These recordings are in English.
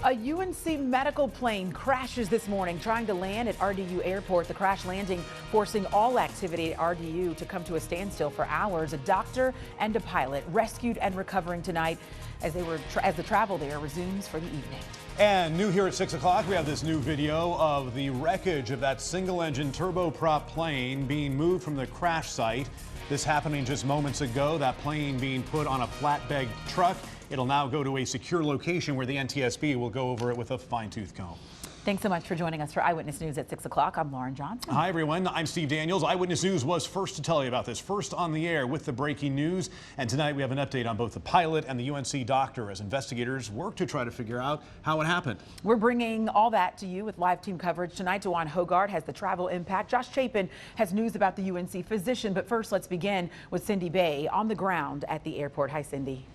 A UNC medical plane crashes this morning trying to land at RDU Airport. The crash landing forcing all activity at RDU to come to a standstill for hours. A doctor and a pilot rescued and recovering tonight as the travel there resumes for the evening. And new here at 6 o'clock, we have this new video of the wreckage of that single-engine turboprop plane being moved from the crash site. This happening just moments ago, that plane being put on a flatbed truck. It'll now go to a secure location where the NTSB will go over it with a fine-tooth comb. Thanks so much for joining us for Eyewitness News at 6 o'clock. I'm Lauren Johnson. Hi, everyone. I'm Steve Daniels. Eyewitness News was first to tell you about this, first on the air with the breaking news. And tonight we have an update on both the pilot and the UNC doctor as investigators work to try to figure out how it happened. We're bringing all that to you with live team coverage tonight. DeJuan Hogard has the travel impact. Josh Chapin has news about the UNC physician. But first, let's begin with Cindy Bay on the ground at the airport. Hi, Cindy.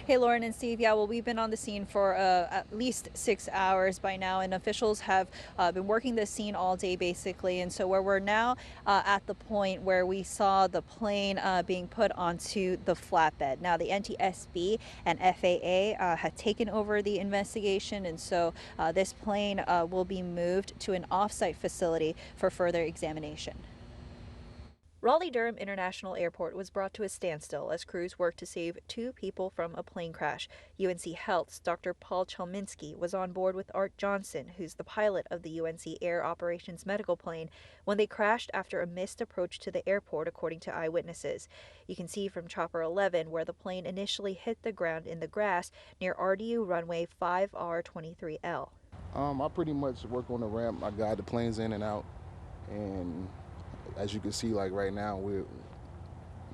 Hey, Lauren and Steve. Yeah, well, we've been on the scene for at least 6 hours by now, and officials have been working the scene all day, basically. And so we're now at the point where we saw the plane being put onto the flatbed. Now, the NTSB and FAA had taken over the investigation, and so this plane will be moved to an off-site facility for further examination. Raleigh-Durham International Airport was brought to a standstill as crews worked to save 2 people from a plane crash. UNC Health's Dr. Paul Chelminsky was on board with Art Johnson, who's the pilot of the UNC Air Operations medical plane, when they crashed after a missed approach to the airport, according to eyewitnesses. You can see from Chopper 11 where the plane initially hit the ground in the grass near RDU runway 5R23L. I pretty much work on the ramp. I guide the planes in and out, and as you can see, like right now,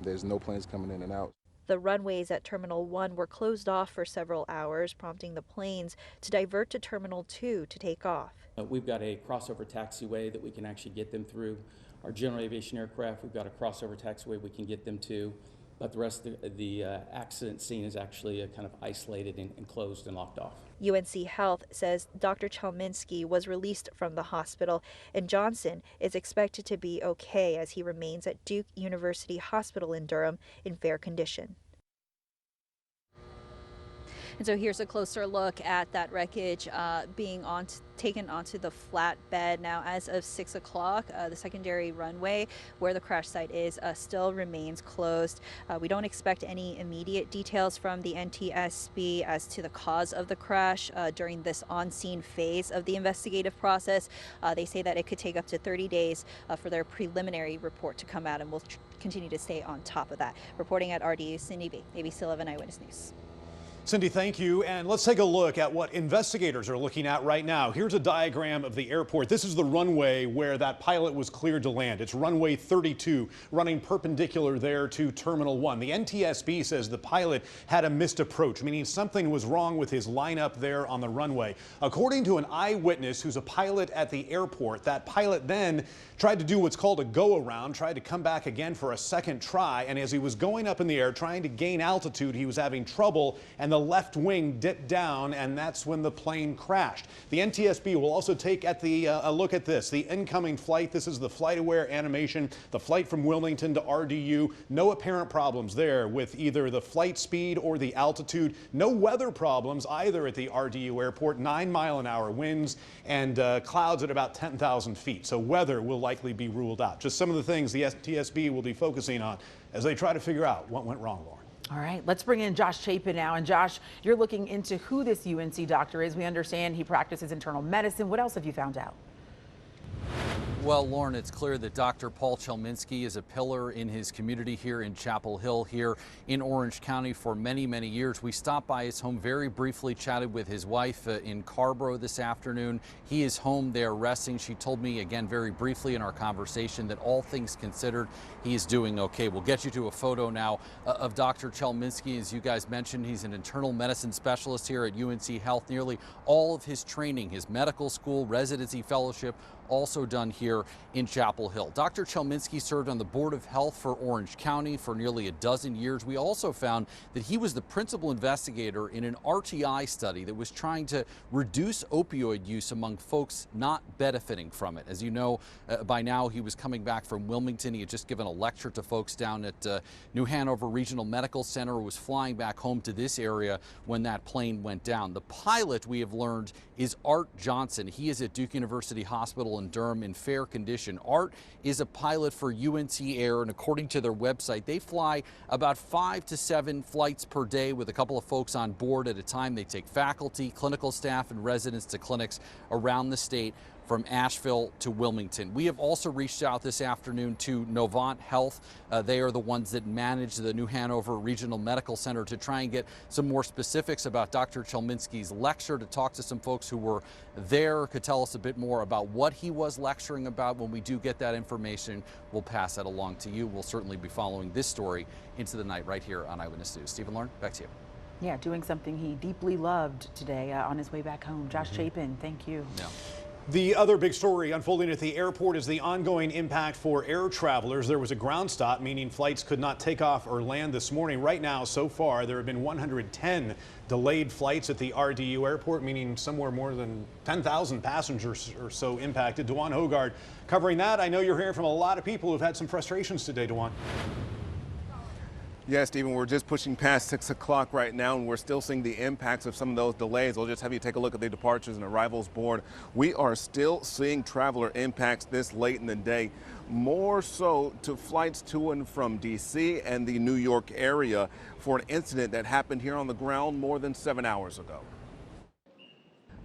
there's no planes coming in and out. The runways at Terminal 1 were closed off for several hours, prompting the planes to divert to Terminal 2 to take off. We've got a crossover taxiway that we can actually get them through. Our general aviation aircraft, we've got a crossover taxiway we can get them to, but the rest of the accident scene is actually kind of isolated and closed and locked off. UNC Health says Dr. Chelminsky was released from the hospital, and Johnson is expected to be okay as he remains at Duke University Hospital in Durham in fair condition. And so here's a closer look at that wreckage being taken onto the flatbed. Now, as of 6 o'clock, the secondary runway where the crash site is still remains closed. We don't expect any immediate details from the NTSB as to the cause of the crash during this on-scene phase of the investigative process. They say that it could take up to 30 days for their preliminary report to come out, and we'll continue to stay on top of that. Reporting at RDU, Cindy B, ABC 11 Eyewitness News. Cindy, thank you. And let's take a look at what investigators are looking at right now. Here's a diagram of the airport. This is the runway where that pilot was cleared to land. It's runway 32, running perpendicular there to Terminal 1. The NTSB says the pilot had a missed approach, meaning something was wrong with his lineup there on the runway. According to an eyewitness who's a pilot at the airport, that pilot then tried to do what's called a go-around, tried to come back again for a second try, and as he was going up in the air trying to gain altitude, he was having trouble, and the left wing dipped down, and that's when the plane crashed. The NTSB will also take a look at this, the incoming flight. This is the flight-aware animation, the flight from Wilmington to RDU. No apparent problems there with either the flight speed or the altitude. No weather problems either at the RDU airport. 9-mile-an-hour winds and clouds at about 10,000 feet. So weather will likely be ruled out. Just some of the things the NTSB will be focusing on as they try to figure out what went wrong, Lauren. All right, let's bring in Josh Chapin now. And Josh, you're looking into who this UNC doctor is. We understand he practices internal medicine. What else have you found out? Well, Lauren, it's clear that Dr. Paul Chelminsky is a pillar in his community here in Chapel Hill, here in Orange County for many, many years. We stopped by his home very briefly, chatted with his wife in Carborough this afternoon. He is home there resting. She told me again very briefly in our conversation that all things considered, he is doing okay. We'll get you to a photo now of Dr. Chelminsky. As you guys mentioned, he's an internal medicine specialist here at UNC Health. Nearly all of his training, his medical school, residency fellowship, also done here here in Chapel Hill. Dr. Chelminsky served on the Board of Health for Orange County for nearly a dozen years. We also found that he was the principal investigator in an RTI study that was trying to reduce opioid use among folks not benefiting from it. As you know, by now he was coming back from Wilmington. He had just given a lecture to folks down at New Hanover Regional Medical Center, was flying back home to this area when that plane went down. The pilot, we have learned, is Art Johnson. He is at Duke University Hospital in Durham in fair condition. Art is a pilot for UNC Air, and according to their website, they fly about 5 to 7 flights per day with a couple of folks on board at a time. They take faculty, clinical staff, and residents to clinics around the state from Asheville to Wilmington. We have also reached out this afternoon to Novant Health. They are the ones that manage the New Hanover Regional Medical Center, to try and get some more specifics about Dr. Chelminsky's lecture, to talk to some folks who were there, could tell us a bit more about what he was lecturing about. When we do get that information, we'll pass that along to you. We'll certainly be following this story into the night right here on Eyewitness News. Stephen, Lauren, back to you. Yeah, doing something he deeply loved today on his way back home. Josh Chapin, thank you. Yeah. The other big story unfolding at the airport is the ongoing impact for air travelers. There was a ground stop, meaning flights could not take off or land this morning. Right now, so far, there have been 110 delayed flights at the RDU airport, meaning somewhere more than 10,000 passengers or so impacted. Dewan Hogard covering that. I know you're hearing from a lot of people who've had some frustrations today, Dewan. Yeah, Stephen, we're just pushing past 6 o'clock right now, and we're still seeing the impacts of some of those delays. I'll just have you take a look at the departures and arrivals board. We are still seeing traveler impacts this late in the day, more so to flights to and from D.C. and the New York area for an incident that happened here on the ground more than 7 hours ago.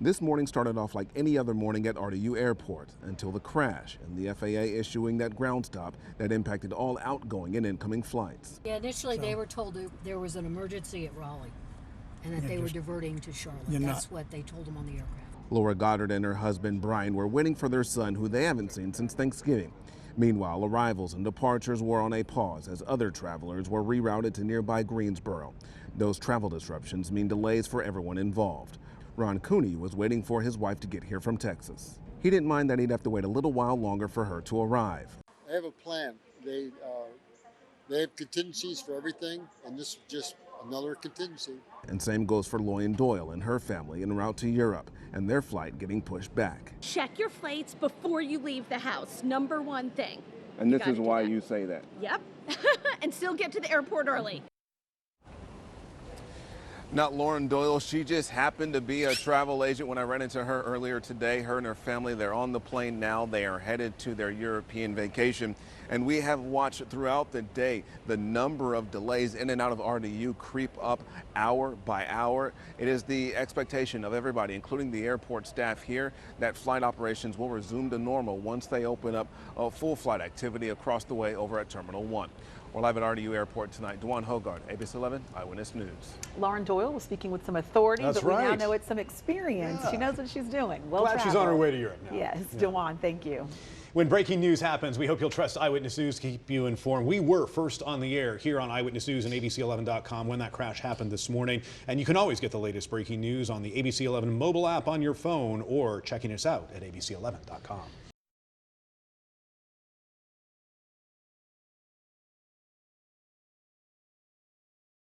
This morning started off like any other morning at RDU Airport until the crash and the FAA issuing that ground stop that impacted all outgoing and incoming flights. Yeah, initially they were told that there was an emergency at Raleigh and that they were diverting to Charlotte. That's what they told them on the aircraft. Laura Goddard and her husband Brian were waiting for their son, who they haven't seen since Thanksgiving. Meanwhile, arrivals and departures were on a pause as other travelers were rerouted to nearby Greensboro. Those travel disruptions mean delays for everyone involved. Ron Cooney was waiting for his wife to get here from Texas. He didn't mind that he'd have to wait a little while longer for her to arrive. They have a plan. They have contingencies for everything, and this is just another contingency. And same goes for Loyan Doyle and her family en route to Europe, and their flight getting pushed back. Check your flights before you leave the house. Number one thing. And this is why you say that? Yep. And still get to the airport early. Not Lauren Doyle. She just happened to be a travel agent when I ran into her earlier today. Her and her family, they're on the plane now. They are headed to their European vacation. And we have watched throughout the day the number of delays in and out of RDU creep up hour by hour. It is the expectation of everybody, including the airport staff here, that flight operations will resume to normal once they open up full flight activity across the way over at Terminal 1. We're live at RDU Airport tonight. Dewan Hogard, ABC 11 Eyewitness News. Lauren Doyle was speaking with some authority, That's but we now right. know it's some experience. Yeah. She knows what she's doing. Glad she's on her way to Europe now. Yes, Dewan, thank you. When breaking news happens, we hope you'll trust Eyewitness News to keep you informed. We were first on the air here on Eyewitness News and ABC11.com when that crash happened this morning. And you can always get the latest breaking news on the ABC 11 mobile app on your phone or checking us out at ABC11.com.